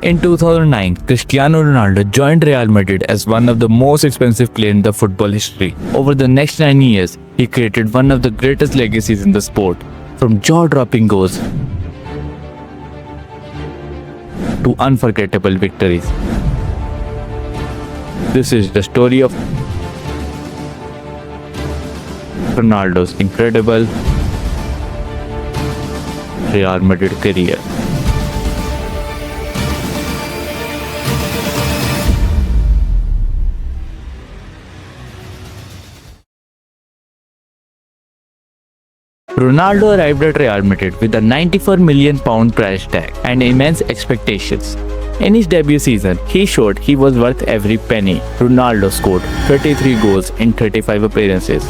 In 2009, Cristiano Ronaldo joined Real Madrid as one of the most expensive players in the football history. Over the next 9 years, he created one of the greatest legacies in the sport, from jaw-dropping goals to unforgettable victories. This is the story of Ronaldo's incredible Real Madrid career. Ronaldo arrived at Real Madrid with a £94 million price tag and immense expectations. In his debut season, he showed he was worth every penny. Ronaldo scored 33 goals in 35 appearances,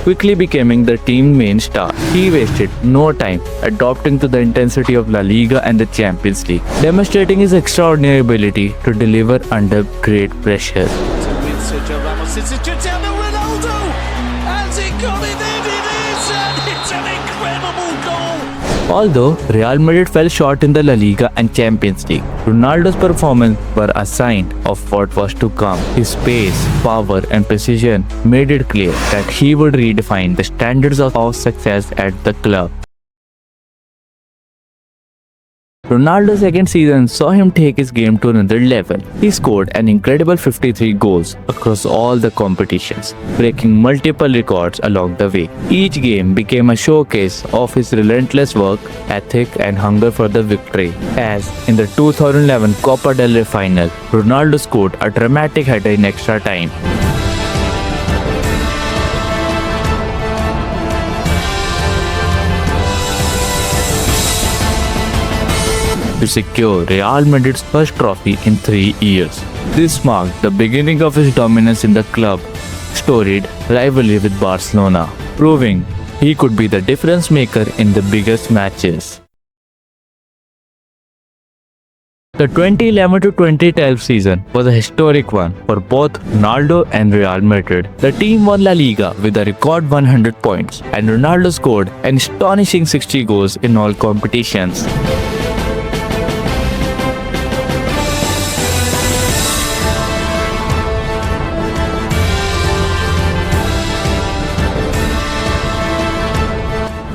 quickly becoming the team's main star. He wasted no time adapting to the intensity of La Liga and the Champions League, demonstrating his extraordinary ability to deliver under great pressure. Although Real Madrid fell short in the La Liga and Champions League, Ronaldo's performances were a sign of what was to come. His pace, power and precision made it clear that he would redefine the standards of success at the club. Ronaldo's second season saw him take his game to another level. He scored an incredible 53 goals across all the competitions, breaking multiple records along the way. Each game became a showcase of his relentless work ethic and hunger for the victory. As in the 2011 Copa del Rey final, Ronaldo scored a dramatic header in extra time. To secure Real Madrid's first trophy in 3 years. This marked the beginning of his dominance in the club's storied rivalry with Barcelona, proving he could be the difference maker in the biggest matches. The 2011 to 2012 season was a historic one for both Ronaldo and Real Madrid. The team won La Liga with a record 100 points, and Ronaldo scored an astonishing 60 goals in all competitions.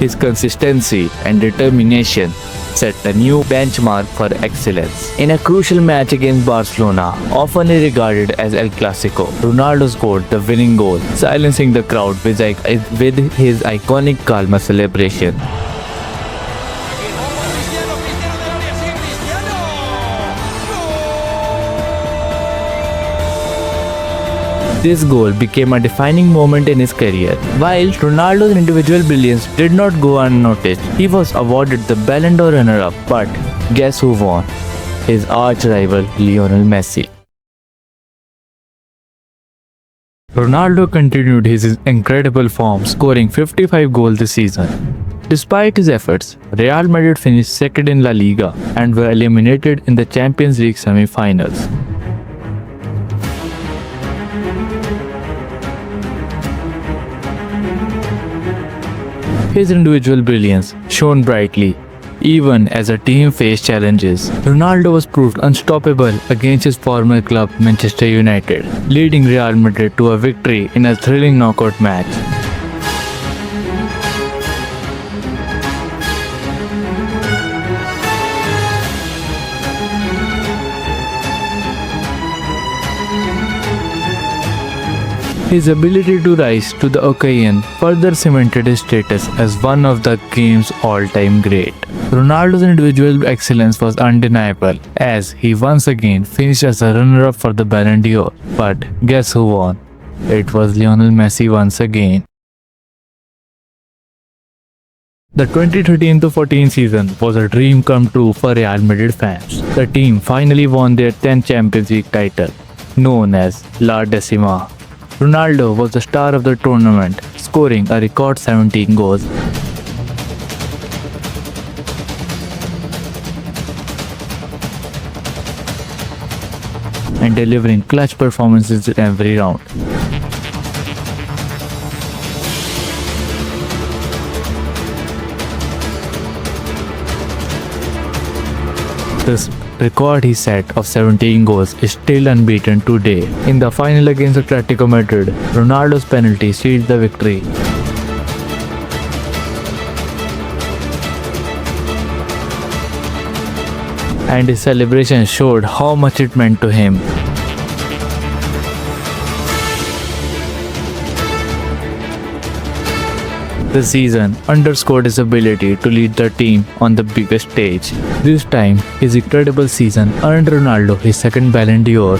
His consistency and determination set a new benchmark for excellence. In a crucial match against Barcelona, often regarded as El Clasico, Ronaldo scored the winning goal, silencing the crowd with his iconic calma celebration. This goal became a defining moment in his career. While Ronaldo's individual brilliance did not go unnoticed, he was awarded the Ballon d'Or runner-up. But guess who won? His arch-rival Lionel Messi. Ronaldo continued his incredible form, scoring 55 goals this season. Despite his efforts, Real Madrid finished second in La Liga and were eliminated in the Champions League semi-finals. His individual brilliance shone brightly, even as a team faced challenges. Ronaldo was proved unstoppable against his former club Manchester United, leading Real Madrid to a victory in a thrilling knockout match. His ability to rise to the occasion further cemented his status as one of the game's all-time great. Ronaldo's individual excellence was undeniable, as he once again finished as a runner-up for the Ballon d'Or. But guess who won? It was Lionel Messi once again. The 2013-14 season was a dream come true for Real Madrid fans. The team finally won their 10th Champions League title, known as La Decima. Ronaldo was the star of the tournament, scoring a record 17 goals. And delivering clutch performances in every round. record he set of 17 goals is still unbeaten today. In the final against Atletico Madrid, Ronaldo's penalty sealed the victory. And his celebration showed how much it meant to him. The season underscored his ability to lead the team on the biggest stage. This time, his incredible season earned Ronaldo his second Ballon d'Or.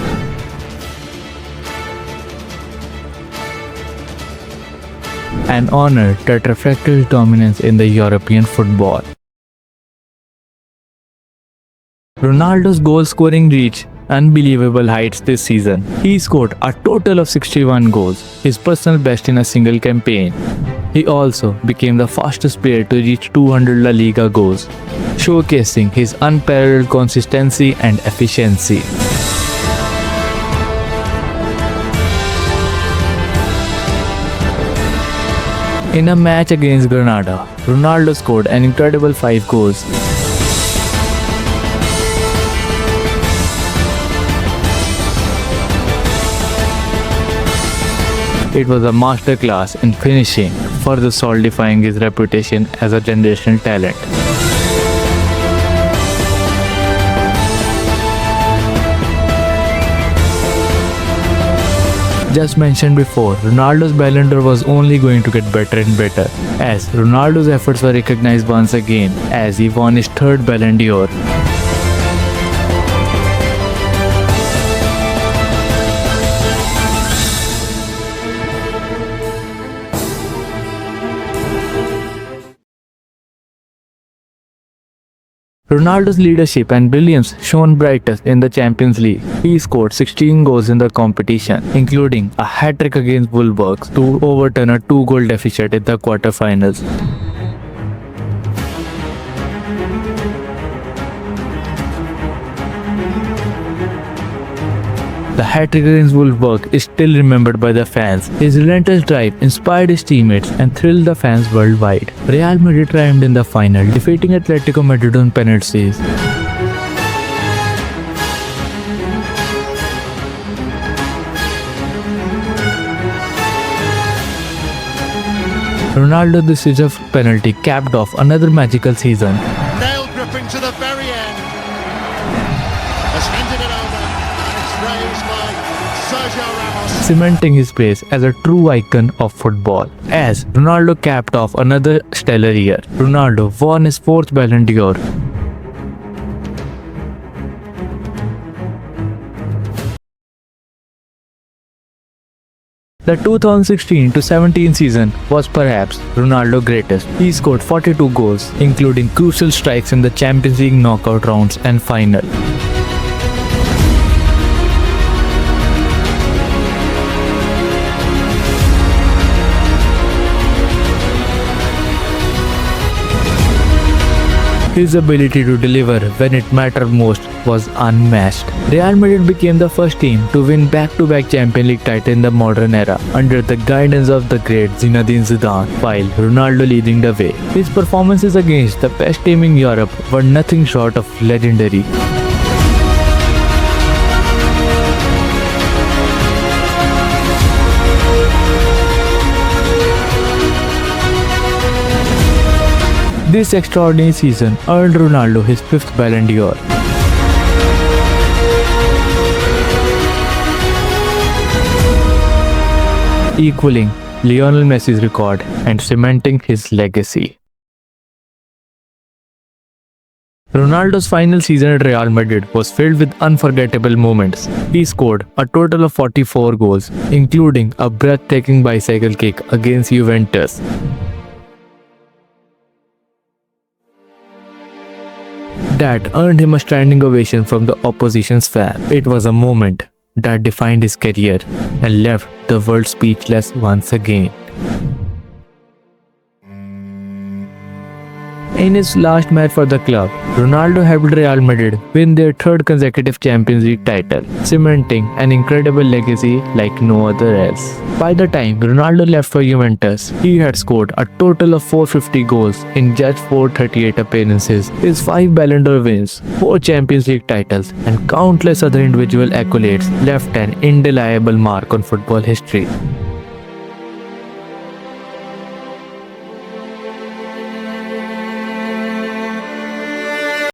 An honor that reflected his dominance in the European football. Ronaldo's goal-scoring reached unbelievable heights this season. He scored a total of 61 goals, his personal best in a single campaign. He also became the fastest player to reach 200 La Liga goals, showcasing his unparalleled consistency and efficiency. In a match against Granada, Ronaldo scored an incredible 5 goals. It was a masterclass in finishing, further solidifying his reputation as a generational talent. Just mentioned before, Ronaldo's Ballon d'Or was only going to get better and better, as Ronaldo's efforts were recognized once again as he won his third Ballon d'Or. Ronaldo's leadership and brilliance shone brightest in the Champions League. He scored 16 goals in the competition, including a hat-trick against Wolfsburg to overturn a 2-goal deficit in the quarter-finals. The hat-trick against Wolfsburg is still remembered by the fans. His relentless drive inspired his teammates and thrilled the fans worldwide. Real Madrid triumphed in the final, defeating Atletico Madrid on penalties. Ronaldo's decisive penalty capped off another magical season. Nail gripping to the very end. Has handed it over. Raised by Sergio Ramos. Cementing his place as a true icon of football. As Ronaldo capped off another stellar year, Ronaldo won his 4th Ballon d'Or. The 2016-17 season was perhaps Ronaldo's greatest. He scored 42 goals, including crucial strikes in the Champions League knockout rounds and final. His ability to deliver when it mattered most was unmatched. Real Madrid became the first team to win back-to-back Champions League titles in the modern era under the guidance of the great Zinedine Zidane, while Ronaldo leading the way. His performances against the best team in Europe were nothing short of legendary. This extraordinary season earned Ronaldo his 5th Ballon d'Or. Equaling Lionel Messi's record and cementing his legacy. Ronaldo's final season at Real Madrid was filled with unforgettable moments. He scored a total of 44 goals, including a breathtaking bicycle kick against Juventus. That earned him a standing ovation from the opposition's fans. It was a moment that defined his career and left the world speechless once again. In his last match for the club, Ronaldo helped Real Madrid win their third consecutive Champions League title, cementing an incredible legacy like no other else. By the time Ronaldo left for Juventus, he had scored a total of 450 goals in just 438 appearances. His 5 Ballon d'Or wins, 4 Champions League titles, and countless other individual accolades left an indelible mark on football history.